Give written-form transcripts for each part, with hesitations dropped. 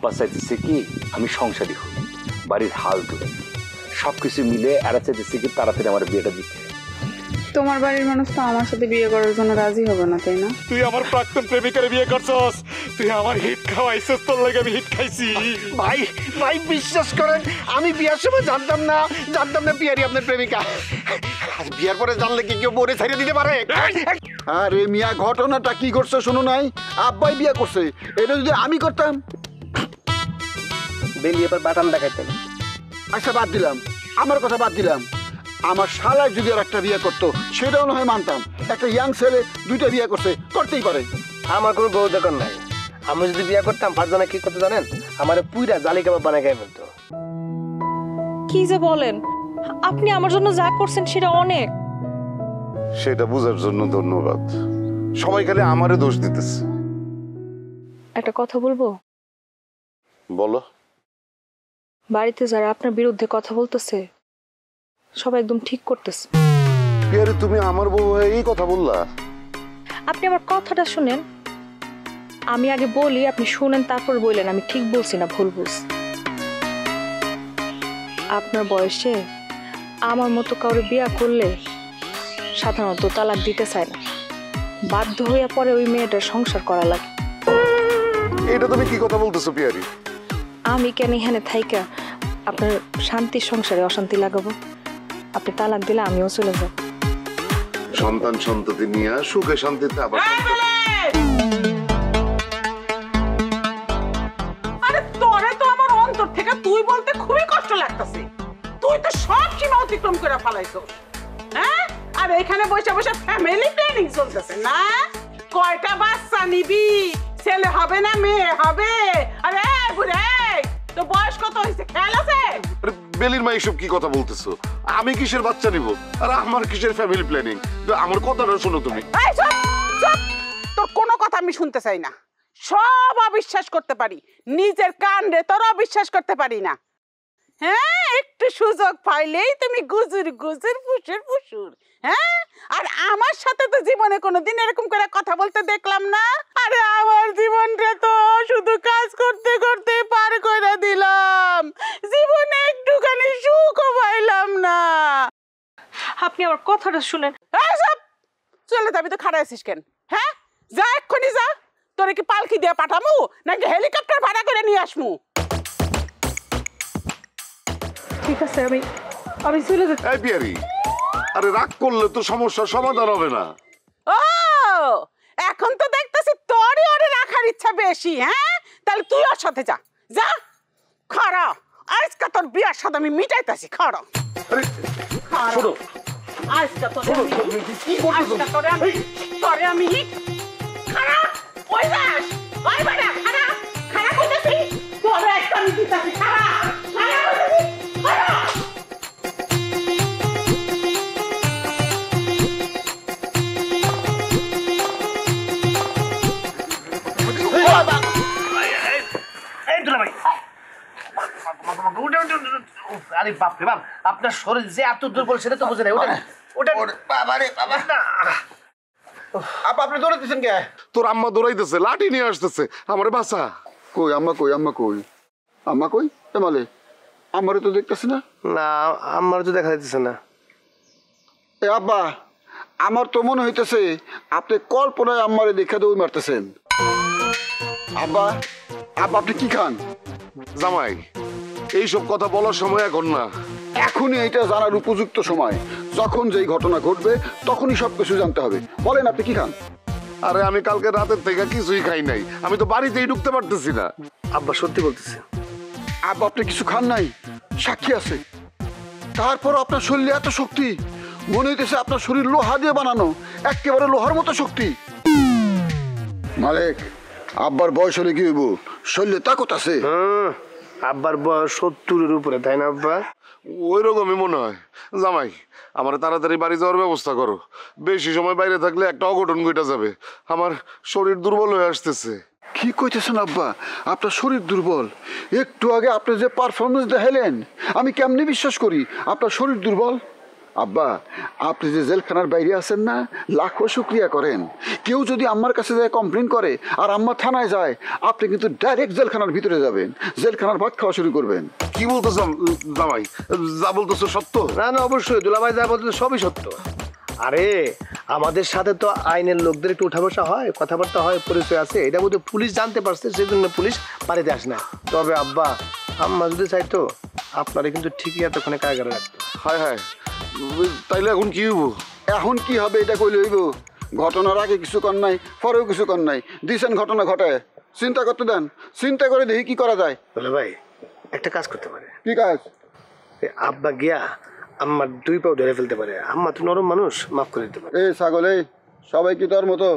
আব্বা চাইতেছে কি আমি সংসারী হই, বাড়ির হাল ধরে সবকিছু মিলে এরা চাইতেছে কি তাড়াতাড়ি আমার বিয়েটা দিতে। তোমার বাড়ির মানুষ তো আমার সাথে বিয়ে করার জন্য রাজি হবে না, তাই না? তুই আমার প্রাক্তন প্রেমিকার বিয়ে করছস, তুই আমার হিট খাওয়াইছস, তোর লাগে আমি হিট খাইছি। ভাই ভাই বিশ্বাস করেন আমি বিয়ার সময় জানতাম না বিয়ারি আপনার প্রেমিকা। আর বিয়ার পরে জানলে কি কেউ বরে ছাড়িয়ে দিতে পারে? আরে মিয়া ঘটনাটা কি করছে শুনো নাই? আব্বাই বিয়া করছে, এটা যদি আমি করতাম বেলি এবার বাটাম দেখাইতেন। আচ্ছা বাদ দিলাম, আমার কথা বাদ দিলাম, আমার শালায় যদি আর একটা বিয়ে করতো সেটাও না হয় মানতাম। একটা ইয়াং ছেলে দুইটা বিয়ে করছে, করতেই পারে। আমার কোনো বউ দরকার নাই। আমি যদি বিয়ে করতাম ফারজানা কি করতে জানেন? আমার পুইরা জালি কাবাব বানায় খাই ফেলতো। কি যে বলেন, আপনি আমার জন্য যা করছেন সেটা অনেক। সেটা বোঝার জন্য ধন্যবাদ। সবাই খালি আমারে দোষ দিতেছে। একটা কথা বলবো? বলো। বাড়িতে যারা আপনার বিরুদ্ধে কথা বলতেছে সবাই একদম ঠিক করতেছে। পিয়ারি তুমি আমার বউ হয়ে এই কথা বললা? আপনি আমার কথাটা শুনেন, আমি আগে বলি, আপনি শুনেন, তারপর বললেন আমি ঠিক বলছি না ভুল বলছি। আপনার বয়সে আমার মতো কাউরে বিয়া করলে সাধারণত তালাক দিতে চায় না, বাধ্য হইয়া পরে ওই মেয়েটার সংসার করা লাগে। এটা তুমি কি কথা বলতেছো পিয়ারি? আমি কেন এখানে থাইকা আপনার শান্তির সংসারে অশান্তি লাগাবো? আপনি তালাক দিলে আমিও চলে যাব। সন্তান সন্ততি নিয়ে সুখে শান্তিতে আবার। আরে তোরে তো আমার অন্তর থেকে তুই বলতে খুবই কষ্ট লাগতেছে। তুই তো সব সীমা অতিক্রম করে ফেলাইছস। হ্যাঁ, আর এখানে বসে বসে ফ্যামিলি প্ল্যানিং চলতেছে না? কয়টা বাচ্চা নিবি? ছেলে হবে না মেয়ে হবে? আরে বুড়ে, তো বয়স কত হয়েছে খেয়াল আছে? বেলির মা এসব কি কথা বলতেছো? আমি কিসের বাচ্চা নিব আর আমার কিসের ফ্যামিলি প্ল্যানিং? আমার কথাটা শোনো তুমি। এই চুপ চুপ, তোর কোনো কথা আমি শুনতে চাই না। সব অবিশ্বাস করতে পারি, নিজের কান রে তোর অবিশ্বাস করতে পারি না। হ্যাঁ, একটু সুযোগ পাইলেই তুমি গুজুর গুজুর ফুসুর ফুসুর। হ্যাঁ, আর আমার সাথে তো জীবনে কোনোদিন এরকম করে কথা বলতে দেখলাম না। আরে আমার জীবনটা তো শুধু কাজ করতে করতে পার করে দিলাম, জীবনে একটুখানি সুখও পাইলাম না। আপনি আমার কথাটা শুনেন। সব চলে যাবি তো খাড়া আছিস কেন? হ্যাঁ, যা এক্ষুনি যা। তোরে কি পালকি দিয়ে পাঠামু নাকি হেলিকপ্টার ভাড়া করে নিয়ে আসমু? ঠিক আছে, আমি চলে যাচ্ছি। এই পিয়ারি, আরে রাগ করলে তো সমস্যার সমাধান হবে না। ও, এখন তো দেখতেছি তোরই ওরে রাখার ইচ্ছা বেশি। হ্যাঁ, তাহলে তুই ওর সাথে যা। যা খাড়া, আজকে তোর বিয়ার সাথে আমি মিটাইতেছি। খাড়া শোনো, আজকে তোরে আমি খাড়া ওই যাস ওই বাড়া খাড়া খাড়া কইতাছি তোরে একটা আমি দিতাছি। খাড়া খাড়া কইতাছি খাড়া। আরে বাপ রে বাপ, আপনার শরীর যে এত দুর্বল সেটা তো বুঝে নাই। ওটা বাবা রে বাবা না। আপনি দৌড়াইতেছেন কে? তোর আম্মা দৌড়াইতেছে, লাঠি নিয়ে আসতেছে, আমারে বাঁচা। কই আম্মা, কই আম্মা, কই আম্মা, কই এমালে আমারে তো দেখতেছি না। না, আমার তো দেখা যাইতেছে না। এ আব্বা, আমার তো মনে হইতেছে আপনি কল্পনায় আম্মারে দেখে দৌড় মারতেছেন। আব্বা, আব্বা আপনি কি খান? জামাই, এইসব কথা বলার সময় এখন না। এখনই এটা জানার উপযুক্ত সময়। যখন যেই ঘটনা ঘটবে তখনই সবকিছু জানতে হবে। বলেন আপনি কি খান? আরে আমি কালকে রাতের থেকে কিছুই খাই নাই, আমি তো বাড়িতেই ঢুকতে পারতেছি না। আব্বা সত্যি বলতেছে। আব্বা আপনি কিছু খান নাই? সাক্ষী আছে। তারপর আপনার শরীরে এত শক্তি, মনে হইতেছে আপনার শরীর লোহা দিয়ে বানানো, একেবারে লোহার মতো শক্তি। মালিক, আব্বার বয়স হলে কি হইব? শরীরে তাকত আছে। আব্বার বয়স 70-এর উপরে, তাই না আব্বা? ওই রকমই মনে হয়। জামাই, আমার তাড়াতাড়ি বাড়ি যাওয়ার ব্যবস্থা করো। বেশি সময় বাইরে থাকলে একটা অঘটন ঘটে যাবে। আমার শরীর দুর্বল হয়ে আসতেছে। কি কইতেছেন আব্বা? আপনার শরীর দুর্বল? একটু আগে আপনি যে পারফরমেন্স দেখাইলেন, আমি কেমনে বিশ্বাস করি আপনার শরীর দুর্বল? আব্বা, আপনি যে জেলখানার বাইরে আছেন না, লাখো শুক্রিয়া করেন। কেউ যদি আম্মার কাছে যায় কমপ্লেন করে আর আম্মা থানায় যায়, আপনি কিন্তু ডাইরেক্ট জেলখানার ভিতরে যাবেন, জেলখানার ভাত খাওয়া শুরু করবেন। কি বলতেছ জামাই? যা বলতেছো সত্য? না না, অবশ্যই দুলাভাই যা বলতে সবই সত্য। আরে আমাদের সাথে তো আইনের লোকদের একটু উঠা বসা হয়, কথাবার্তা হয়, পরিচয় আছে। এটা বোধহয় পুলিশ জানতে পারছে, সেই জন্য পুলিশ বাড়িতে আসে না। তবে আব্বা আম্মা যদি চাইতো আপনারা কিন্তু ঠিকই এতক্ষণে কারাগারে রাখতো। হায় হায়, তাইলে এখন কি হইব? এখন কি হবে এটা কইলে হইব? ঘটনার আগে কিছু কর নাই, পরেও কিছু কর নাই, দিছেন ঘটনা ঘটায়। চিন্তা করতে দেন, চিন্তা করে দেখি কি করা যায়। দুলাভাই একটা কাজ করতে পারে। কি কাজ? আব্বা গিয়া আম্মার 2 পাও ধরে ফেলতে পারে। আম্মা তো নরম মানুষ, মাফ করে দিতে পারে। এই ছাগল, এই সবাই কি তোর মতো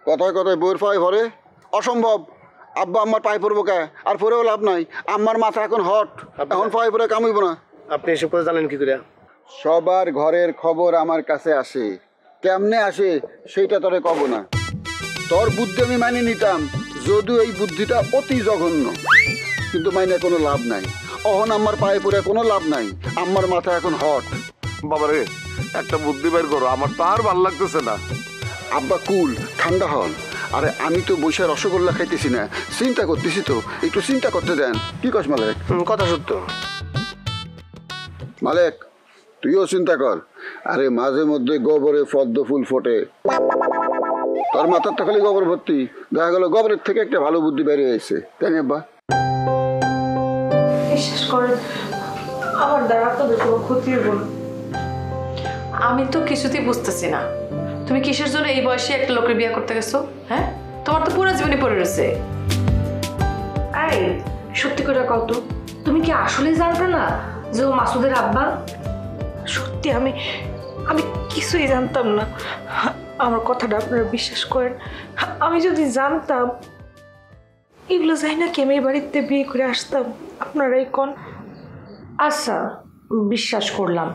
কথায় কথায় বইয়ের পায়ে ভরে? অসম্ভব। আব্বা আম্মার পায়ে পড়বো কে? আর পরেও লাভ নাই, আম্মার মাথা এখন হট, এখন পায়ে পরে কামইব না। আপনি এসব কথা জানেন কি করে? সবার ঘরের খবর আমার কাছে আসে, কেমনে আসে সেইটা তোরে কব না। তোর বুদ্ধি আমি মানি নিতাম, যদিও এই বুদ্ধিটা অতি জঘন্য, কিন্তু মাইনে কোনো লাভ নাই। অহন আমার পায়ে পড়ে কোনো লাভ নাই, আমার মাথা এখন হট। বাবারে, একটা বুদ্ধি বের করো, আমার তো আর ভাল লাগতেছে না। আব্বা কুল, ঠান্ডা হন। আরে আমি তো বৈশা রসগোল্লা খাইতেছি না, চিন্তা করতেছি তো, একটু চিন্তা করতে দেন। কি কস মালেক? কথা সত্য। মালেক তুইও চিন্তা কর। আরে মাঝে মধ্যে গোবরে পদ্ম ফুল ফোটে, তোর মাথার তো খালি গোবর ভর্তি, দেখা গেল গোবরের থেকে একটা ভালো বুদ্ধি বেরিয়ে এসেছে, তাই না আব্বা? বিশ্বাস করেন আমার দ্বারা আপনাদের কোনো ক্ষতি হইব না। আমি তো কিছুতেই বুঝতেছি না, তুমি কিসের জন্য এই বয়সে একটা লোকের বিয়ে করতে গেছো? হ্যাঁ, তোমার তো পুরো জীবনই পড়ে রয়েছে। এই সত্যি করে কত, তুমি কি আসলে জানতে না যে ও মাসুদের আব্বা? সত্যি আমি আমি কিছুই জানতাম না। আমার কথাটা আপনারা বিশ্বাস করেন, আমি যদি জানতাম এগুলো যাই না কি আমি এই বাড়িতে বিয়ে করে আসতাম? আপনারাই কোন। আচ্ছা বিশ্বাস করলাম,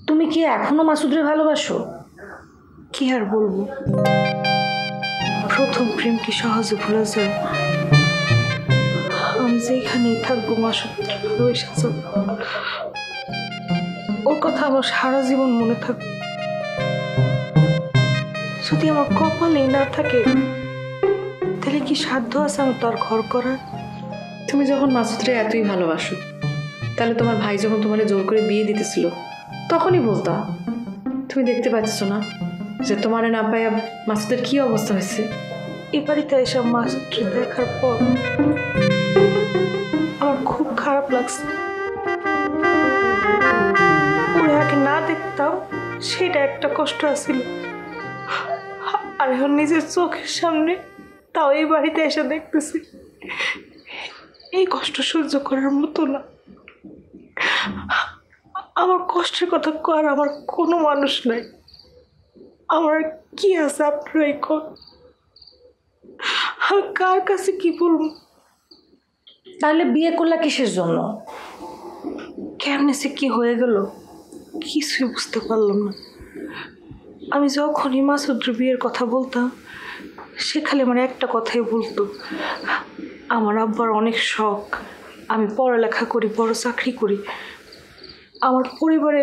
তুমি কি এখনো মাসুদরে ভালোবাসো? কি আর বলবো, প্রথম প্রেম কি সহজে ভুলা যায়? আমি যেখানেই থাকবো মাসুদ ভালোবেসে যাব, ওর কথা আমার সারা জীবন মনে থাকবে। যদি আমার কপালেই না থাকে তাহলে কি সাধ্য আছে আমার তার ঘর করার? তুমি যখন মাসুদরে এতই ভালোবাসো, তাহলে তোমার ভাই যখন তোমার জোর করে বিয়ে দিতেছিল তখনই বলতা। তুমি দেখতে পাচ্ছ না যে তোমার না পাইয়া মাসুদের কি অবস্থা হয়েছে? এই বাড়িতে এসব মাসুদরে দেখার পর আমার খুব খারাপ লাগছে। ওরে আগে না দেখতাম সেটা একটা কষ্ট আছিল, আর এখন নিজের চোখের সামনে তাও এই বাড়িতে এসে দেখতেছি। এই কষ্ট সহ্য করার মতো না। আমার কষ্টের কথা কর আমার কোনো মানুষ নাই। আমার কি আছে আপনারাই কর, আমি কার কাছে কি বলবো? তাহলে বিয়ে করলা কিসের জন্য? কেমনে সে কি হয়ে গেল কিছুই বুঝতে পারলাম না। আমি যখনই মাসুদের বিয়ের কথা বলতাম সে খালি আমার একটা কথাই বলতো, আমার আব্বার অনেক শখ আমি পড়ালেখা করি, বড় চাকরি করি। আমার পরিবারে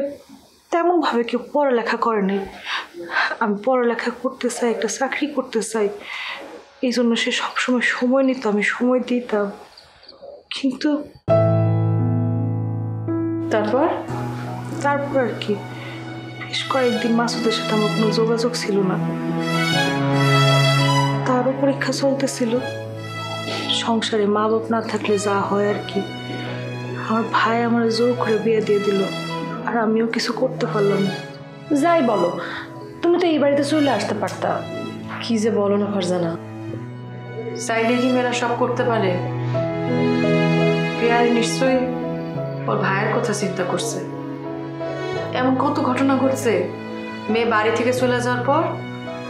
তেমনভাবে কেউ পড়ালেখা করে নাই, আমি পড়ালেখা করতে চাই, একটা চাকরি করতে চাই, এই জন্য সে সবসময় সময় নিত, আমি সময় দিতাম। কিন্তু তারপর তারপর আর কি, বেশ কয়েকদিন মাসুদের সাথে আমার কোনো যোগাযোগ ছিল না। তারও পরীক্ষা চলতেছিল, সংসারে মা বাপ না থাকলে যা হয় আর কি। আমার ভাই আমার জোর করে বিয়ে দিয়ে দিল, আর আমিও কিছু করতে পারলাম না। যাই বলো, তুমি তো এই বাড়িতে চলে আসতে পারতা। কি যে বলো না ফারজানা, চাইলে কি মেয়েরা সব করতে পারে? প্রিয়া নিশ্চয়ই ওর ভাইয়ের কথা চিন্তা করছে। এমন কত ঘটনা ঘটছে, মেয়ে বাড়ি থেকে চলে যাওয়ার পর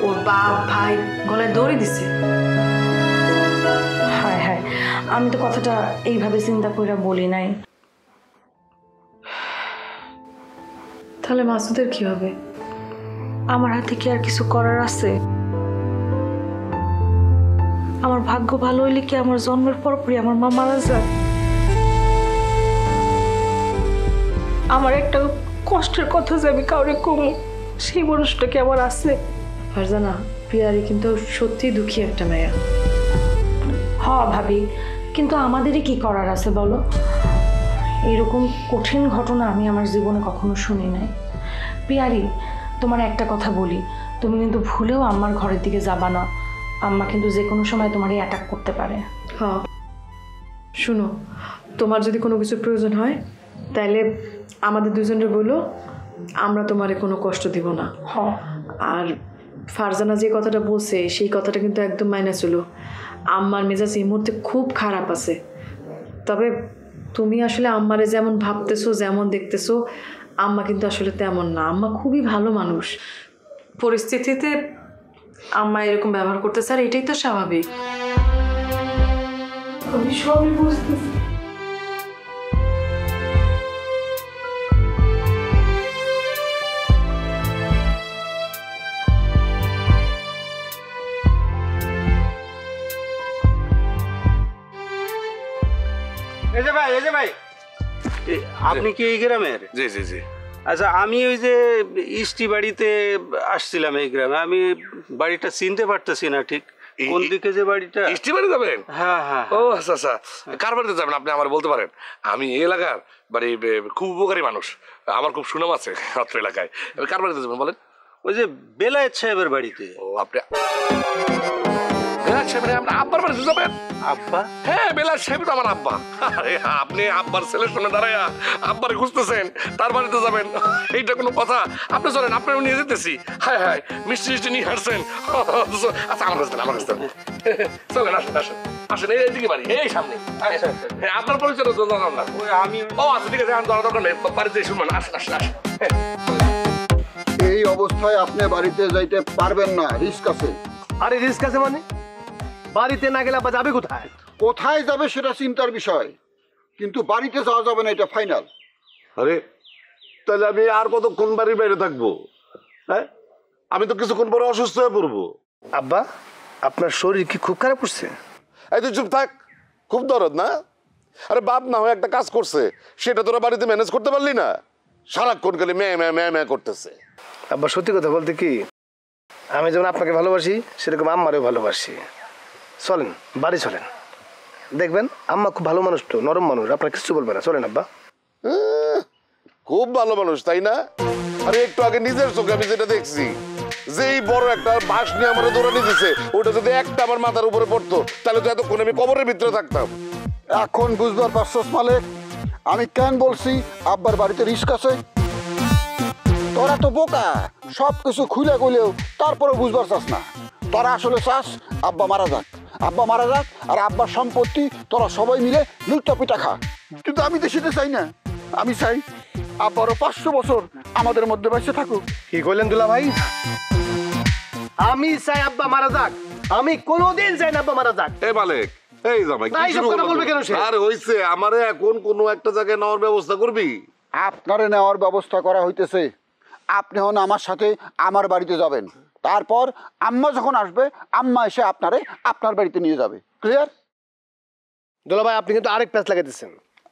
ওর বাপ ভাই গলায় দড়ি দিছে। হায় হায়, আমি তো কথাটা এইভাবে চিন্তা করে বলি নাই। তাহলে মাসুদের কি হবে? আমার হাতে কি আর কিছু করার আছে? আমার ভাগ্য ভালো হইলে কি আমার জন্মের পরপরই আমার মা মারা যায়? আমার একটা কষ্টের কথা যে আমি কাউরে কমু সেই মানুষটা কি আমার আছে? ফারজানা, প্রিয়ারি কিন্তু সত্যি দুঃখী একটা মেয়ে। হ ভাবি, কিন্তু আমাদেরই কি করার আছে বলো? এরকম কঠিন ঘটনা আমি আমার জীবনে কখনো শুনি নাই। প্রিয়ারি, তোমার একটা কথা বলি, তুমি কিন্তু ভুলেও আম্মার ঘরের দিকে যাবা না। আম্মা কিন্তু যে কোনো সময় তোমারই অ্যাটাক করতে পারে। হ্যাঁ, শুনো, তোমার যদি কোনো কিছু প্রয়োজন হয় তাহলে আমাদের দুজনের বলো, আমরা তোমারে কোনো কষ্ট দিব না। আর ফারজানা যে কথাটা বলছে সেই কথাটা কিন্তু একদম মাইনা চলো। আম্মার মেজাজ এই মুহূর্তে খুব খারাপ আছে, তবে তুমি আসলে আম্মারে যেমন ভাবতেছো, যেমন দেখতেছো, আম্মা কিন্তু আসলে তেমন না। আম্মা খুবই ভালো মানুষ। পরিস্থিতিতে আম্মা এরকম ব্যবহার করতেছে, আর এটাই তো স্বাভাবিক। আমি সবই বুঝতেছি। এই যে ভাই আপনি কি এই গ্রামের? জি জি জি। আচ্ছা, আমি ওই যে ইষ্টি বাড়িতে আসছিলাম এই গ্রামে, আমি বাড়িটা চিনতে পারতেছি না ঠিক কোন দিকে যে বাড়িটা। ইষ্টি বাড়ি যাবেন? হ্যাঁ হ্যাঁ। ও আচ্ছা আচ্ছা, কার বাড়িতে যাবেন আপনি আমার বলতে পারেন? আমি এই এলাকার মানে খুব উপকারী মানুষ, আমার খুব সুনাম আছে অত্র এলাকায়। কার বাড়িতে যাবেন বলেন? ওই যে বেলায়েত সাহেবের বাড়িতে। ও আপনি বেলায়েত সাহেব, আপনি আব্বার বাড়িতে যাবেন? আব্বা? হ্যাঁ, বেলায়েত সাহেব তো আমার আব্বা। আরে আপনি আব্বার ছেলের সঙ্গে দাঁড়াইয়া আব্বারে খুঁজতেছেন, তার বাড়িতে যাবেন? এইটা কোনো কথা? আপনি চলেন, আপনার নিয়ে যেতেছি। হায় হায়, মিষ্টি মিষ্টি নিয়ে আসছেন। আচ্ছা, আমার কাছে আমার কাছে চলেন, আসেন আসেন আসেন, এইদিকে বাড়ি, এই সামনে। হ্যাঁ, আপনার পরিচয় তো জানাম না। আমি ও আচ্ছা, ঠিক আছে, আমার দরকার নেই, বাড়িতে শুনবেন। আসেন আসেন আসেন। এই অবস্থায় আপনি বাড়িতে যাইতে পারবেন না, রিস্ক আছে। আরে রিস্ক আছে মানে? বাড়িতে না গেলে আবার যাবে কোথায়? কোথায় যাবে সেটা চিন্তার বিষয়, কিন্তু বাড়িতে যাওয়া যাবে না, এটা ফাইনাল। আরে তাহলে আমি আর কতক্ষণ বাড়ির বাইরে থাকবো? হ্যাঁ, আমি তো কিছুক্ষণ পরে অসুস্থ হয়ে পড়বো। আব্বা, আপনার শরীর কি খুব খারাপ করছে? এই তুই চুপ থাক, খুব দরদ না? আরে বাপ না হয়ে একটা কাজ করছে, সেটা তোরা বাড়িতে ম্যানেজ করতে পারলি না? সারাক্ষণ খালি ম্যা ম্যা ম্যা ম্যা করতেছে। আব্বা, সত্যি কথা বলতে কি, আমি যেমন আপনাকে ভালোবাসি সেরকম আম্মারেও ভালোবাসি। চলেন বাড়ি চলেন, দেখবেন আম্মা খুব ভালো মানুষ, তো নরম মানুষ, আপনার কিছু বলবে না। চলেন আব্বা। খুব ভালো মানুষ তাই না? আরে একটু আগে নিজের চোখে আমি যেটা দেখছি, যেই বড় একটা বাঁশ নিয়ে আমার দৌড়ানি দিছে, ওটা যদি একটা আমার মাথার উপরে পড়তো তাহলে তো এতক্ষণ আমি কবরের ভিতরে থাকতাম। এখন বুঝবার পারছস মালিক, আমি কেন বলছি আব্বার বাড়িতে রিস্ক আছে? তোরা তো বোকা, সব কিছু খুলে কইলেও তারপরে বুঝবার চাস না। তোরা আসলে চাস আব্বা মারা যাক, আব্বা মারা যাক, আর আব্বার সম্পত্তি তোরা সবাই মিলে লুটটা পিটা খা। কিন্তু আমি তো সেটা চাই না, আমি চাই আব্বারও 500 বছর আমাদের মধ্যে বেঁচে থাকুক। কি কইলেন দুলা ভাই? আমি চাই আব্বা মারা যাক, আমি কোনোদিন চাই না আব্বা মারা যাক। এ মালিক, এই জামাই না, এইসব কথা বলবে কেন সে? আরে হইছে, আমারে এখন কোনো একটা জায়গায় নেওয়ার ব্যবস্থা করবি? আপনারে নেওয়ার ব্যবস্থা করা হইতেছে। আপনি হন আমার সাথে আমার বাড়িতে যাবেন, তারপর আম্মা যখন আসবে আম্মা এসে আপনারে আপনার বাড়িতে নিয়ে যাবে। ক্লিয়ার? দুলা ভাই, আপনি কিন্তু আরেক প্যাচ লাগাইতেছেন।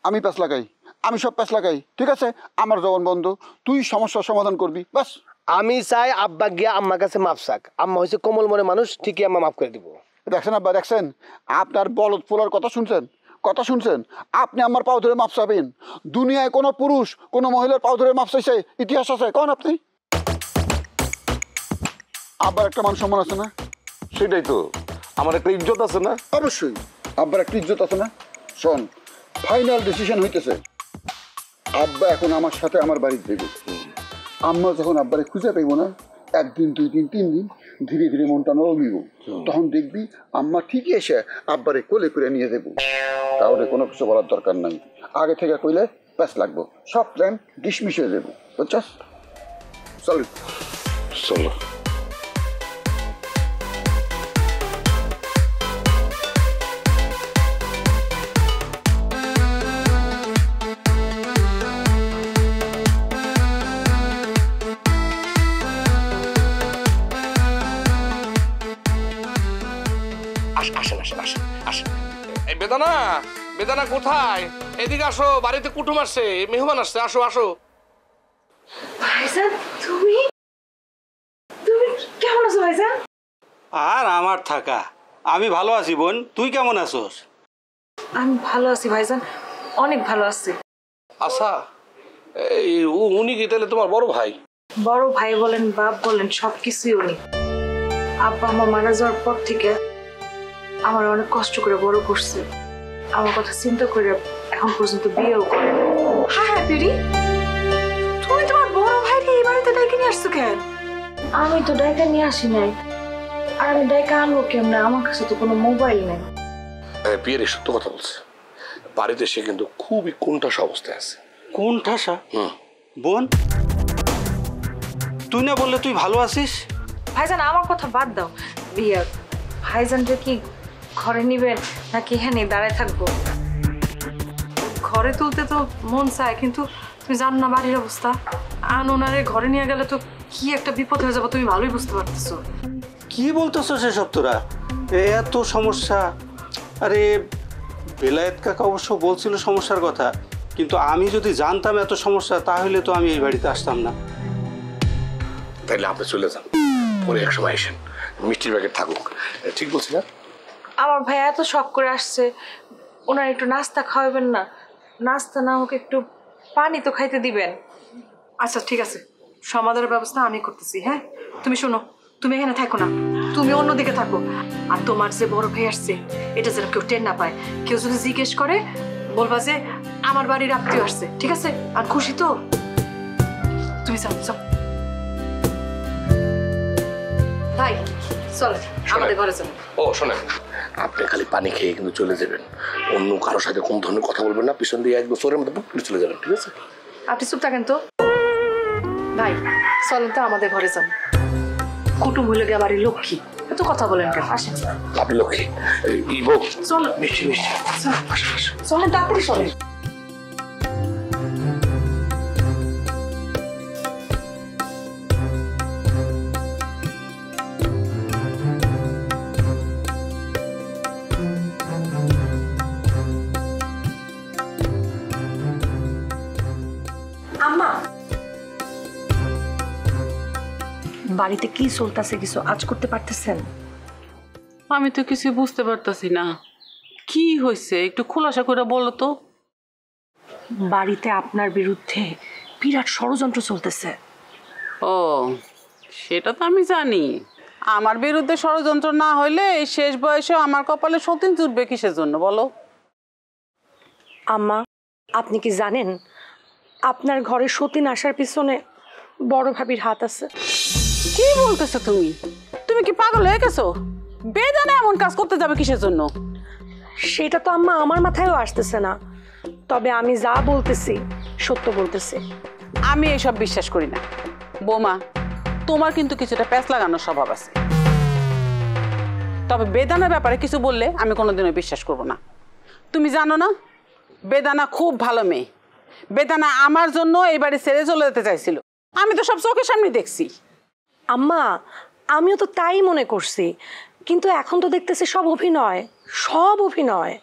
আমি প্যাচ লাগাই, আমি সব প্যাচ লাগাই, ঠিক আছে? আমার জবান বন্ধ, তুই সমস্যার সমাধান করবি, বাস। আমি চাই আব্বা গিয়া আম্মার কাছে মাপ চাক। আম্মা হয়েছে কোমল মনে মানুষ, ঠিকই আম্মা মাফ করে দিব। দেখছেন আব্বা, দেখছেন? আপনার বলদ পোলার কথা শুনছেন, কথা শুনছেন? আপনি আমার পাও ধরে মাপ চাবেন? দুনিয়ায় কোনো পুরুষ কোনো মহিলার পাও ধরে মাপ চাইছে ইতিহাস আছে? কন আপনি? আব্বার একটা মান সম্মান আছে না? সেটাই তো, আমার একটা ইজ্জত আছে না? অবশ্যই আব্বার একটা ইজ্জত আছে না? শোন, ফাইনাল ডিসিশন হইতেছে, আব্বা এখন আমার সাথে আমার বাড়িতে দেবে। আম্মা যখন আব্বারে খুঁজে পাইব না, 1 দিন 2 দিন 3 দিন ধীরে ধীরে মনটা নরম হইব, তখন দেখবি আম্মা ঠিকই এসে আব্বারে কোলে করে নিয়ে দেব। তাহলে কোনো কিছু বলার দরকার নাই, আগে থেকে কইলে প্যাস লাগবো, সব প্ল্যান ডিসমিস হয়ে যাবো, বুঝছস? চল চলো। বেদানা, বেদানা কোথায়? এদিকে আসো, বাড়িতে কুটুম আসছে, মেহমান আসছে, আসো আসো। ভাইজান তুমি তুমি কেমন আছো ভাইজান? আর আমার থাকা, আমি ভালো আছি বোন, তুই কেমন আছোস? আমি ভালো আছি ভাইজান, অনেক ভালো আছি। আচ্ছা উনি কি তাহলে তোমার বড় ভাই? বড় ভাই বলেন বাপ বলেন সব কিছুই উনি। আব্বা আম্মা মারা যাওয়ার পর থেকে আমার অনেক কষ্ট করে বড় করছে, আমার কথা চিন্তা করে এখন পর্যন্ত বিয়েও করে। হ্যাঁ হ্যাঁ পিরি, তুমি তোমার বড় ভাইকে এই বাড়িতে ডেকে নিয়ে আসছো কেন? আমি তো ডাইকা নিয়ে আসি নাই, আর আমি ডাইকা আনবো কেমনে? আমার কাছে তো কোনো মোবাইল নেই। বিয়ের সত্য কথা বলছে, বাড়িতে সে কিন্তু খুবই কোণঠাস অবস্থায় আছে। কোন ঠাসা? বোন তুই না বললে তুই ভালো আছিস? ভাইজান আমার কথা বাদ দাও, বিয়া ভাইজানটা কি ঘরে নিবেন নাকি এখানে দাঁড়ায় থাকবো? ঘরে তুলতে তো মন চায়, কিন্তু তুমি জানো না বাড়ির অবস্থা। ওনারে ঘরে নিয়ে গেলে তো কি একটা বিপদ হয়ে যাবো, তুমি ভালোই বুঝতে পারতেছো। কি বলতেছো সেসব তোরা? এত সমস্যা? আরে বেলায়েত কাকা অবশ্য বলছিল সমস্যার কথা, কিন্তু আমি যদি জানতাম এত সমস্যা তাহলে তো আমি এই বাড়িতে আসতাম না। তাইলে আপনি চলে যান, পরে এক সময় আসেন, মিষ্টির প্যাকেট থাকুক। ঠিক বলছি না? আমার ভাই এত শখ করে আসছে, ওনার একটু নাস্তা খাওয়াবেন না? নাস্তা না হোক একটু পানি তো খাইতে দিবেন। আচ্ছা ঠিক আছে, সমাধানের ব্যবস্থা আমি করতেছি। হ্যাঁ তুমি শোনো, তুমি এখানে থাকো না, তুমি অন্যদিকে থাকো। আর তোমার যে বড় ভাই আসছে এটা যেন কেউ টের না পায়। কেউ যদি জিজ্ঞেস করে বলবা যে আমার বাড়ির আত্মীয় আসছে, ঠিক আছে? আর খুশি তো? তুমি যাও যাও। ভাই চলো আমাদের ঘরে চলো। ও শোনেন, আপনি খালি পানি খেয়ে কিন্তু চলে যাবেন, অন্য কারোর সাথে কোন ধরনের কথা বলবেন না, পিছন দিয়ে একদম চোরের মধ্যে বুক করে চলে যাবেন, ঠিক আছে? আপনি চুপ থাকেন তো। ভাই চলেন তো আমাদের ঘরে যান, কুটুম হইলে গিয়ে বাড়ির লক্ষ্মী, এত কথা বলেন কেন? আসেন। আপনি লক্ষ্মী ইবো, চলো মিষ্টি মিষ্টি চলেন, তাড়াতাড়ি চলেন। আম্মা বাড়িতে কি চলতেছে কিছু আজ করতে পারতেছেন? আমি তো কিছু বুঝতে পারতাছি না, কি হয়েছে একটু খোলাসা করে বলো তো। বাড়িতে আপনার বিরুদ্ধে বিরাট ষড়যন্ত্র চলতেছে। ও সেটা তো আমি জানি। আমার বিরুদ্ধে ষড়যন্ত্র না হইলে এই শেষ বয়সে আমার কপালে সতীন জুটবে কিসের জন্য বলো? আম্মা আপনি কি জানেন আপনার ঘরে সতীন আসার পিছনে বড় ভাবির হাত আছে? কি বলতেছো তুমি? তুমি কি পাগল হয়ে গেছো? বেদানা এমন কাজ করতে যাবে কিসের জন্য? সেটা তো আম্মা আমার মাথায়ও আসতেছে না, তবে আমি যা বলতেছি সত্য বলতেছি। আমি এসব বিশ্বাস করি না বৌমা, তোমার কিন্তু কিছুটা প্যাঁচ লাগানোর স্বভাব আছে। তবে বেদানার ব্যাপারে কিছু বললে আমি কোনোদিনও বিশ্বাস করব না। তুমি জানো না বেদানা খুব ভালো মেয়ে। বেদানা আমার জন্য এই বাড়ি ছেড়ে চলে যেতে চাইছিল, আমি তো সব চোখের সামনে দেখছি। আম্মা আমিও তো তাই মনে করছি, কিন্তু এখন তো দেখতেছি সব অভিনয়, সব অভিনয়।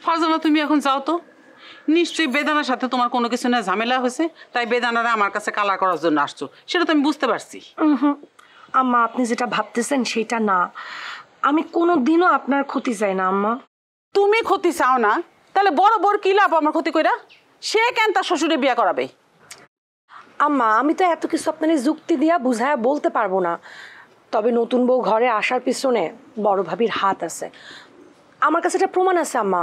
ফারজানা তুমি এখন যাও তো, নিশ্চয়ই বেদানার সাথে তোমার কোনো কিছু না ঝামেলা হয়েছে, তাই বেদানারা আমার কাছে কালার করার জন্য আসছো, সেটা তো আমি বুঝতে পারছি। আম্মা আপনি যেটা ভাবতেছেন সেটা না, আমি কোনোদিনও আপনার ক্ষতি চাই না আম্মা। তুমি ক্ষতি চাও না তাহলে বড় বড় কি লাভ আমার ক্ষতি কইরা? সে কেন তার শ্বশুরে বিয়ে করাবে? আম্মা আমি তো এত কিছু আপনার যুক্তি দিয়া বুঝায়া বলতে পারবো না, তবে নতুন বউ ঘরে আসার পিছনে বড় ভাবির হাত আছে, আমার কাছে এটা প্রমাণ আছে আম্মা।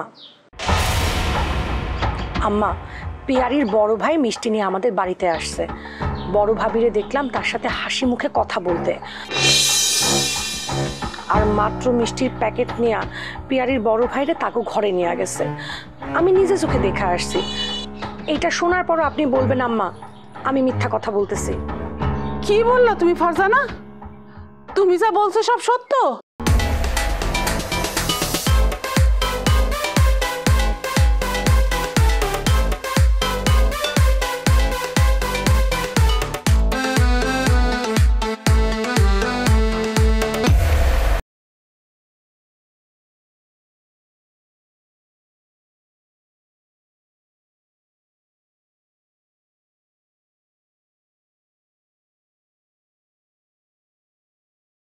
আম্মা পিয়ারির বড় ভাই মিষ্টি নিয়ে আমাদের বাড়িতে আসছে, বড় ভাবিরে দেখলাম তার সাথে হাসি মুখে কথা বলতে, আর মাত্র মিষ্টির প্যাকেট নিয়ে পিয়ারির বড় ভাইরে তাকে ঘরে নিয়ে গেছে, আমি নিজে চোখে দেখে আসছি। এটা শোনার পর আপনি বলবেন আম্মা আমি মিথ্যা কথা বলতেছি? কি বললা তুমি ফারজানা? তুমি যা বলছো সব সত্য?